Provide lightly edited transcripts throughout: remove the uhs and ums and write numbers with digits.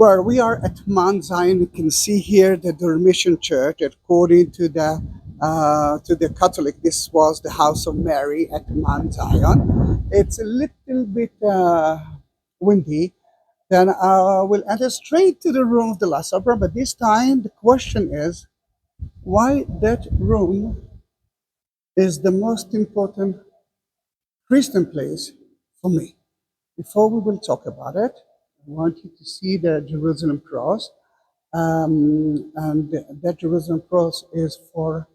Well, we are at Mount Zion. You can see here the Dormition Church. According to the Catholic, this was the house of Mary at Mount Zion. It's a little bit windy. Then we'll enter straight to the room of the Last Supper. But this time, the question is, why that room is the most important Christian place for me? Before we will talk about it, I want you to see the Jerusalem cross. And that Jerusalem cross is for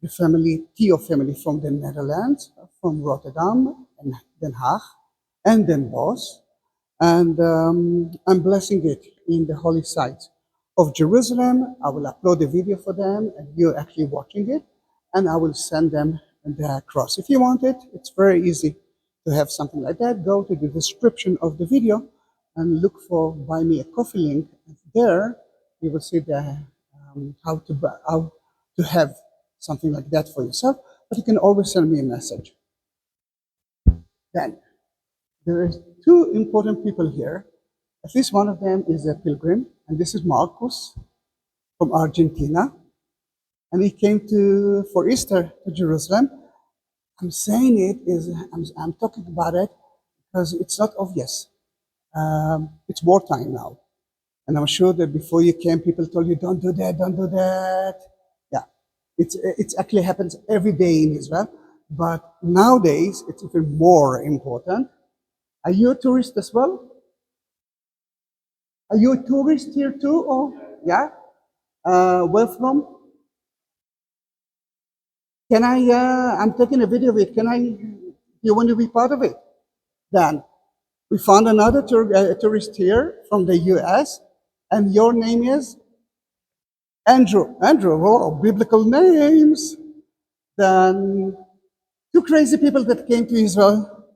the family, Theo family from the Netherlands, from Rotterdam and Den Haag and Den Bosch. And I'm blessing it in the holy site of Jerusalem. I will upload the video for them, and you're actually watching it, and I will send them the cross. If you want it, it's very easy to have something like that. Go to the description of the video and look for Buy Me a Coffee link. There, you will see the how to have something like that for yourself. But you can always send me a message. Then there is two important people here. At least one of them is a pilgrim, and this is Marcus from Argentina. And he came for Easter to Jerusalem. I'm saying it is, I'm talking about it because it's not obvious. It's wartime now. And I'm sure that before you came, people told you, don't do that, don't do that. Yeah, it's actually happens every day in Israel. But nowadays, it's even more important. Are you a tourist as well? Are you a tourist here too? Or yeah? Where from? Can I, I'm taking a video of it. You want to be part of it? Then we found another tourist here from the US, and your name is? Andrew. Andrew, oh, biblical names. Then two crazy people that came to Israel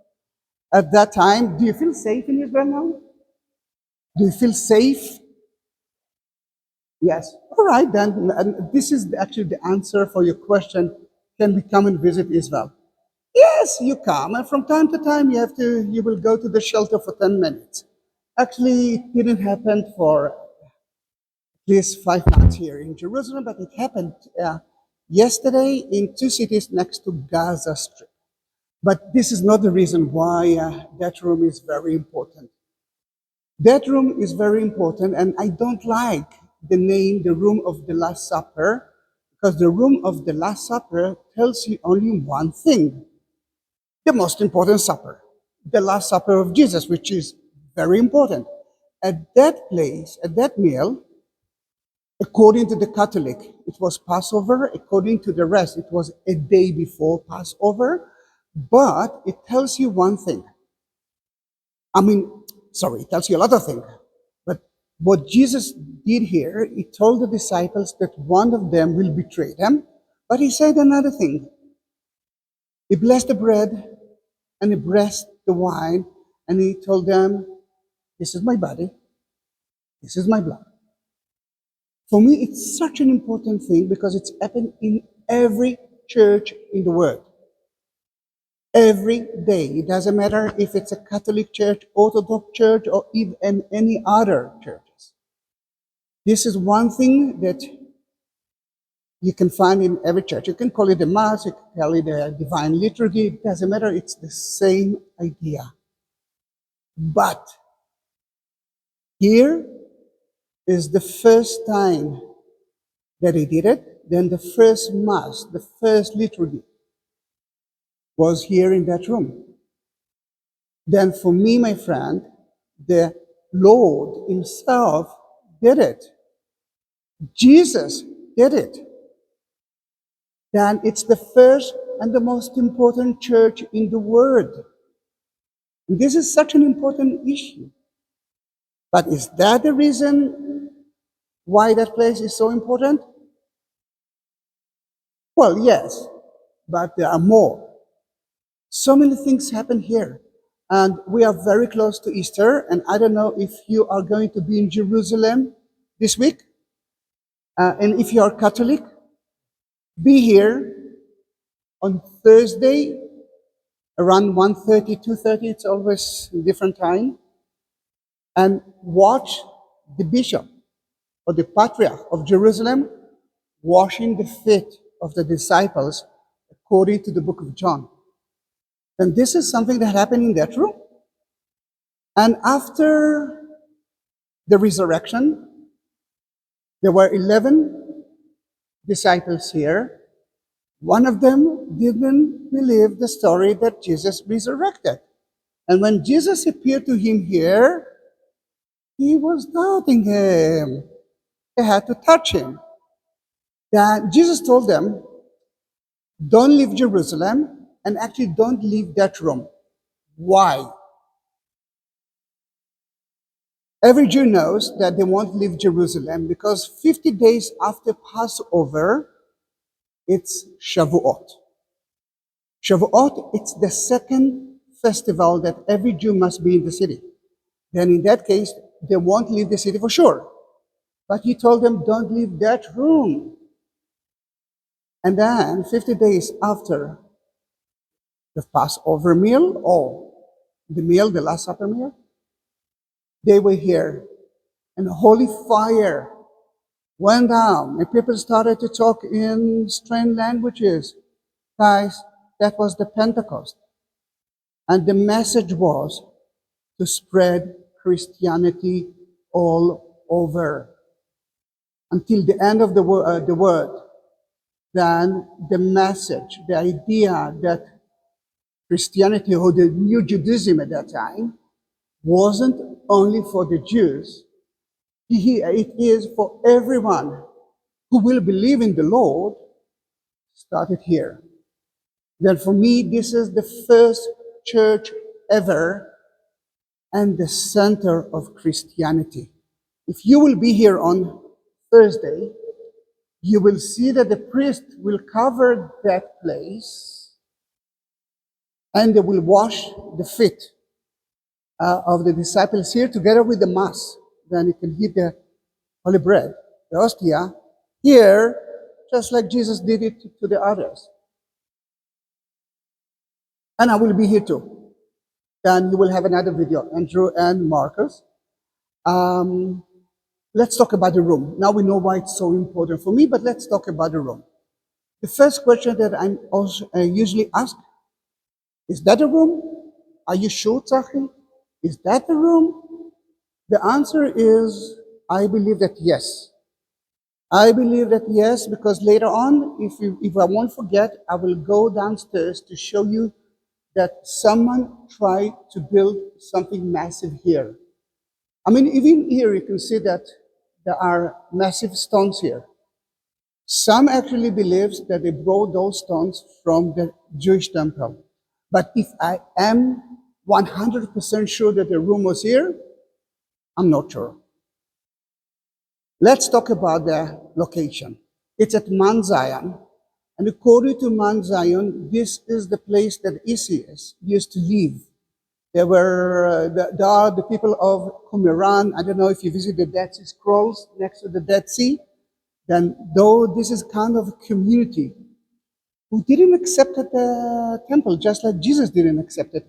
at that time. Do you feel safe in Israel now? Do you feel safe? Yes. All right, then. And this is actually the answer for your question. Can we come and visit Israel? Yes, you come. And from time to time, you will go to the shelter for 10 minutes. Actually, it didn't happen for at least 5 months here in Jerusalem, but it happened yesterday in two cities next to Gaza Strip. But this is not the reason why that room is very important. That room is very important, and I don't like the name, the room of the Last Supper, because the room of the Last Supper tells you only one thing. The most important supper, the Last Supper of Jesus, which is very important. At that place, at that meal, according to the Catholic, it was Passover. According to the rest, it was a day before Passover. But it tells you one thing. It tells you a lot of things. But what Jesus did here, he told the disciples that one of them will betray them. But he said another thing. He blessed the bread and he blessed the wine, and he told them, this is my body, this is my blood. For me, it's such an important thing because it's happened in every church in the world. Every day. It doesn't matter if it's a Catholic church, Orthodox church, or even any other churches. This is one thing that you can find in every church. You can call it the Mass, you can call it the Divine Liturgy. It doesn't matter. It's the same idea. But here is the first time that he did it. Then the first Mass, the first liturgy was here in that room. Then for me, my friend, the Lord himself did it. Jesus did it. Then it's the first and the most important church in the world. And this is such an important issue. But is that the reason why that place is so important? Well, yes, but there are more. So many things happen here. And we are very close to Easter, and I don't know if you are going to be in Jerusalem this week. And if you are Catholic, be here on Thursday around 1:30, 2:30. It's always a different time. And watch the bishop or the patriarch of Jerusalem washing the feet of the disciples according to the book of John. And this is something that happened in that room. And after the resurrection, there were 11 disciples here. One of them didn't believe the story that Jesus resurrected. And when Jesus appeared to him here, he was doubting him. They had to touch him. Then Jesus told them, don't leave Jerusalem, and actually don't leave that room. Why? Every Jew knows that they won't leave Jerusalem because 50 days after Passover, it's Shavuot. Shavuot, it's the second festival that every Jew must be in the city. Then in that case, they won't leave the city for sure. But he told them, don't leave that room. And then 50 days after the Passover meal, or the meal, the Last Supper meal, they were here. And a holy fire went down, and people started to talk in strange languages. Guys, that was the Pentecost. And the message was to spread Christianity all over until the end of the word. Then the message, the idea that Christianity, or the new Judaism at that time, wasn't only for the Jews. It is for everyone who will believe in the Lord, started here. Then for me, this is the first church ever and the center of Christianity. If you will be here on Thursday, you will see that the priest will cover that place and they will wash the feet of the disciples here together with the mass. Then you can eat the holy bread, the hostia, here, just like Jesus did it to the others. And I will be here too. Then you will have another video, Andrew and Marcus. Let's talk about the room. Now we know why it's so important for me, but let's talk about the room. The first question that I'm also usually asked, is that a room? Are you sure, Zahi? Is that the room? The answer is, I believe that yes. I believe that yes, because later on, if I won't forget, I will go downstairs to show you that someone tried to build something massive here. I mean, even here you can see that there are massive stones here. Some actually believes that they brought those stones from the Jewish temple. But if I am 100% sure that the room was here, I'm not sure. Let's talk about the location. It's at Mount Zion. And according to Mount Zion, this is the place that Isis used to live. There are the people of Qumran. I don't know if you visit the Dead Sea Scrolls next to the Dead Sea. Then, though this is kind of a community who didn't accept the temple, just like Jesus didn't accept it.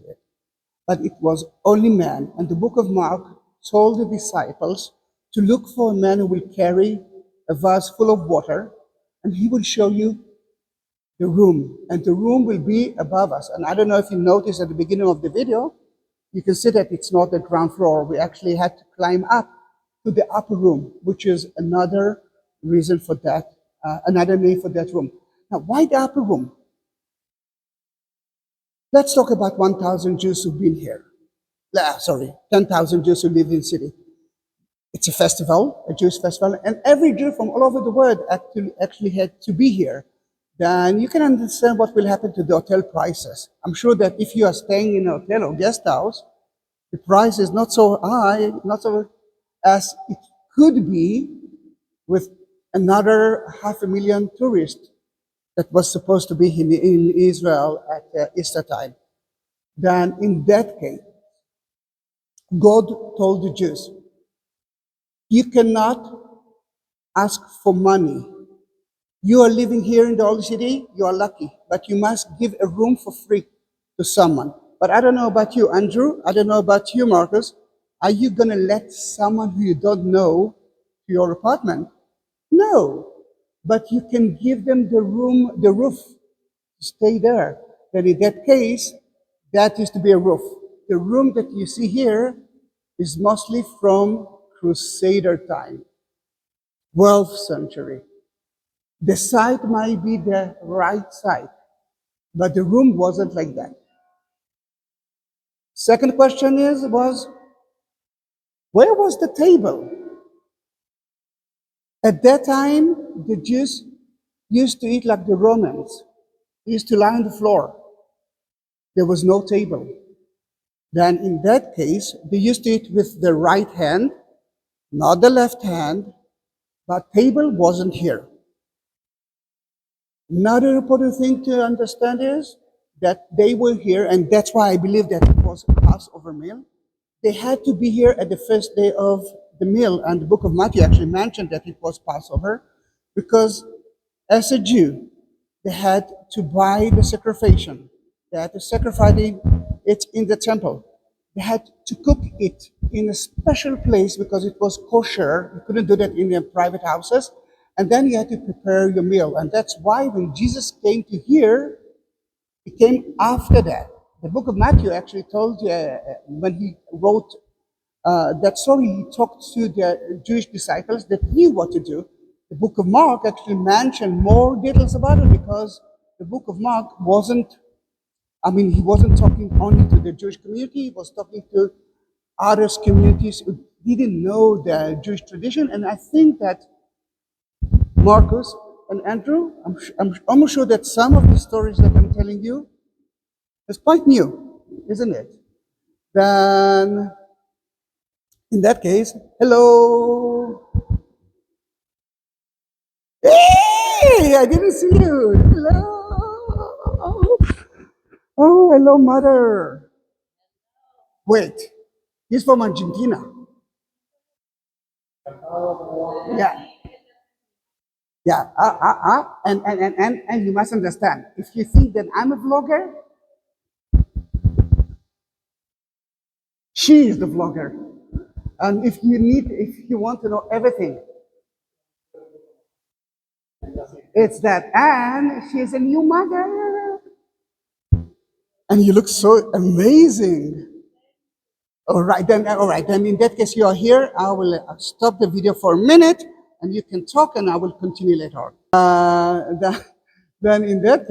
But it was only man. And the book of Mark told the disciples to look for a man who will carry a vase full of water, and he will show you the room. And the room will be above us. And I don't know if you noticed at the beginning of the video, you can see that it's not the ground floor. We actually had to climb up to the upper room, which is another reason for that, another name for that room. Now, why the upper room? Let's talk about 1,000 Jews who've been here. 10,000 Jews who live in the city. It's a festival, a Jewish festival, and every Jew from all over the world actually had to be here. Then you can understand what will happen to the hotel prices. I'm sure that if you are staying in a hotel or guest house, the price is not so high, not so as it could be with another 500,000 tourists that was supposed to be in Israel at Easter time. Then in that case, God told the Jews, you cannot ask for money. You are living here in the Holy City, you are lucky, but you must give a room for free to someone. But I don't know about you, Andrew. I don't know about you, Marcus. Are you going to let someone who you don't know to your apartment? No. But you can give them the room, the roof to stay there. Then in that case, that is to be a roof. The room that you see here is mostly from Crusader time, 12th century. The site might be the right side, but the room wasn't like that. Second question was where was the table? At that time, the Jews used to eat like the Romans. They used to lie on the floor. There was no table. Then in that case, they used to eat with the right hand, not the left hand, but table wasn't here. Another important thing to understand is that they were here, and that's why I believe that it was a Passover meal. They had to be here at the first day of the meal, and the book of Matthew actually mentioned that it was Passover, because as a Jew, they had to buy the sacrification. They had to sacrifice it in the temple. They had to cook it in a special place because it was kosher. You couldn't do that in their private houses. And then you had to prepare your meal. And that's why when Jesus came to here, he came after that. The book of Matthew actually told you, when he wrote that story, he talked to the Jewish disciples that knew what to do. The book of Mark actually mentioned more details about it because the book of Mark wasn't, he wasn't talking only to the Jewish community, he was talking to other communities who didn't know the Jewish tradition. And I think that Marcus and Andrew, I'm almost sure that some of the stories that I'm telling you is quite new, isn't it? Then, in that case, hello. Hey, I didn't see you. Hello. Oh, hello, mother. Wait, he's from Argentina. Yeah. Yeah, and you must understand, if you think that I'm a vlogger, she is the vlogger. And if you want to know everything, it's that. And she's a new mother. And you look so amazing. All right, then in that case, you are here. I will stop the video for a minute and you can talk and I will continue later on. Then in that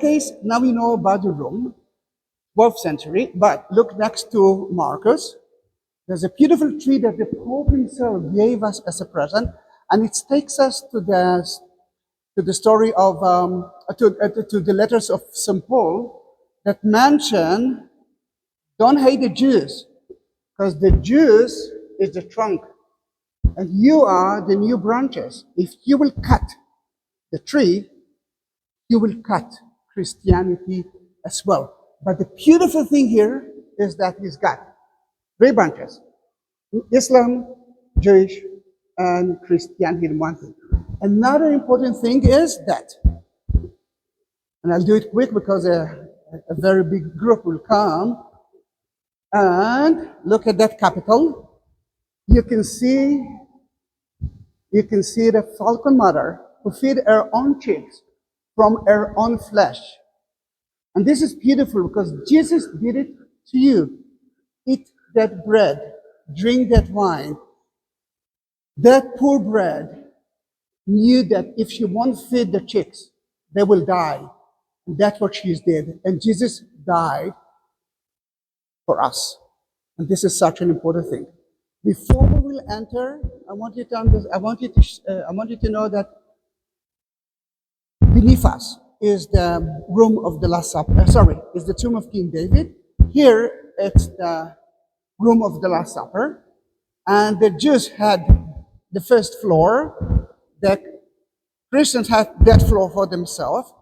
case, now we know about the room, 12th century, but look next to Marcus. There's a beautiful tree that the Pope himself gave us as a present, and it takes us to the story of, to the letters of St. Paul that mention, don't hate the Jews, because the Jews is the trunk, and you are the new branches. If you will cut the tree, you will cut Christianity as well. But the beautiful thing here is that he's got 3 branches: Islam, Jewish, and Christianity in one thing. Another important thing is that, and I'll do it quick because a very big group will come, and look at that capital. You can see the falcon mother who feed her own chicks from her own flesh. And this is beautiful because Jesus did it to you. Eat that bread, drink that wine. That poor bread knew that if she won't feed the chicks, they will die. And that's what she did. And Jesus died for us. And this is such an important thing. Before we will enter, I want you to know that beneath us is the room of the Last Supper. Is the tomb of King David. Here it's the room of the Last Supper. And the Jews had the first floor. The Christians had that floor for themselves.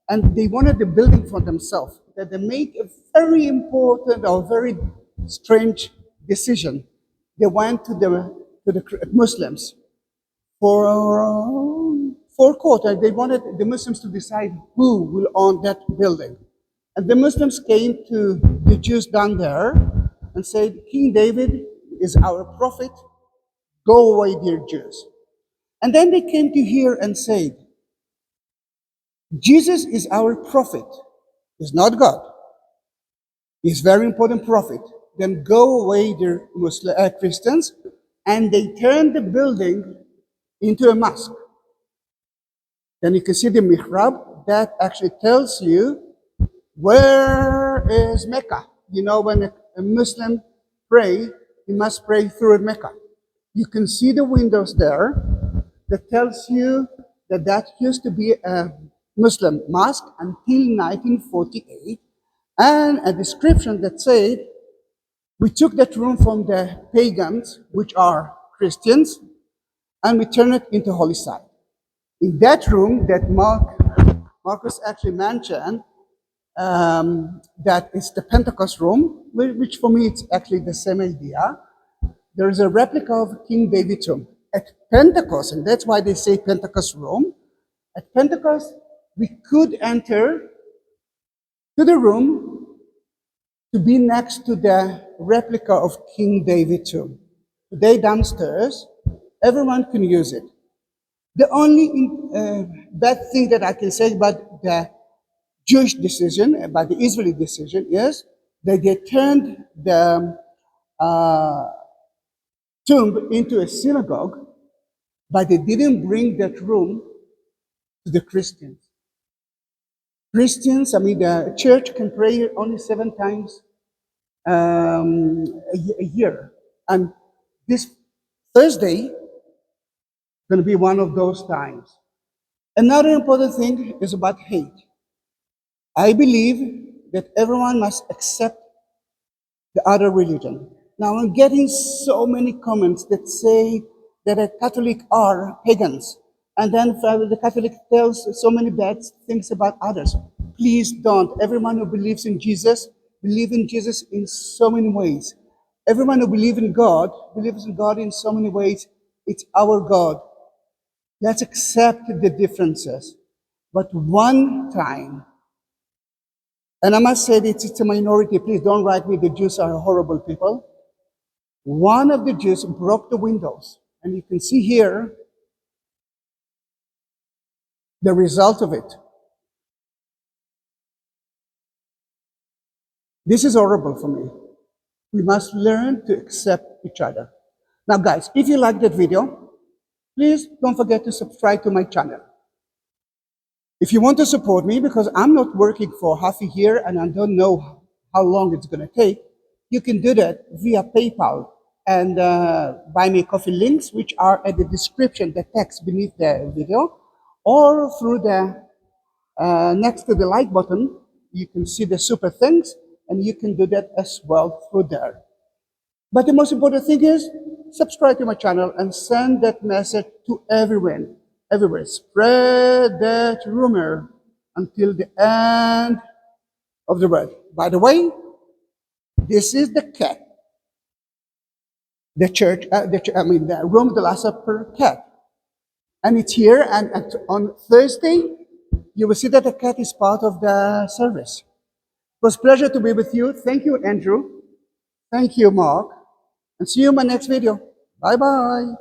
And they wanted the building for themselves. That they made a very important or very strange decision. They went to the Muslims for court. They wanted the Muslims to decide who will own that building. And the Muslims came to the Jews down there and said, King David is our prophet. Go away, dear Jews. And then they came to here and said, Jesus is our prophet. He's not God. He's a very important prophet. Then go away, dear Christians. And they turned the building into a mosque. Then you can see the mihrab that actually tells you where is Mecca. You know, when a Muslim pray, he must pray through Mecca. You can see the windows there that tells you that that used to be a Muslim mosque until 1948, and a description that said, we took that room from the pagans, which are Christians, and we turned it into holy site. In that room that Marcus actually mentioned, that is the Pentecost room, which for me it's actually the same idea. There is a replica of King David's tomb. At Pentecost, and that's why they say Pentecost room, at Pentecost, we could enter to the room to be next to the replica of King David's tomb. Today downstairs, everyone can use it. The only bad thing that I can say about the Jewish decision, about the Israeli decision, is that they turned the tomb into a synagogue, but they didn't bring that room to the Christians. Christians, I mean, the church can pray only 7 times a year. And this Thursday is going to be one of those times. Another important thing is about hate. I believe that everyone must accept the other religion. Now, I'm getting so many comments that say that the Catholic are pagans, and then the Catholic tells so many bad things about others. Please don't. Everyone who believes in Jesus in so many ways. Everyone who believes in God in so many ways. It's our God. Let's accept the differences. But one time, and I must say that it's a minority, please don't write me the Jews are horrible people. One of the Jews broke the windows, and you can see here the result of it. This is horrible for me. We must learn to accept each other. Now guys, if you like that video, please don't forget to subscribe to my channel. If you want to support me, because I'm not working for half a year and I don't know how long it's going to take, you can do that via PayPal and buy me coffee links, which are at the description, the text beneath the video, or through the next to the like button, you can see the super thanks, and you can do that as well through there. But the most important thing is subscribe to my channel and send that message to everyone. Everywhere. Spread that rumor until the end of the world. By the way, this is the cat. The church, the room of the Last Supper cat. And it's here, and on Thursday, you will see that the cat is part of the service. It was a pleasure to be with you. Thank you, Andrew. Thank you, Mark. And see you in my next video. Bye-bye.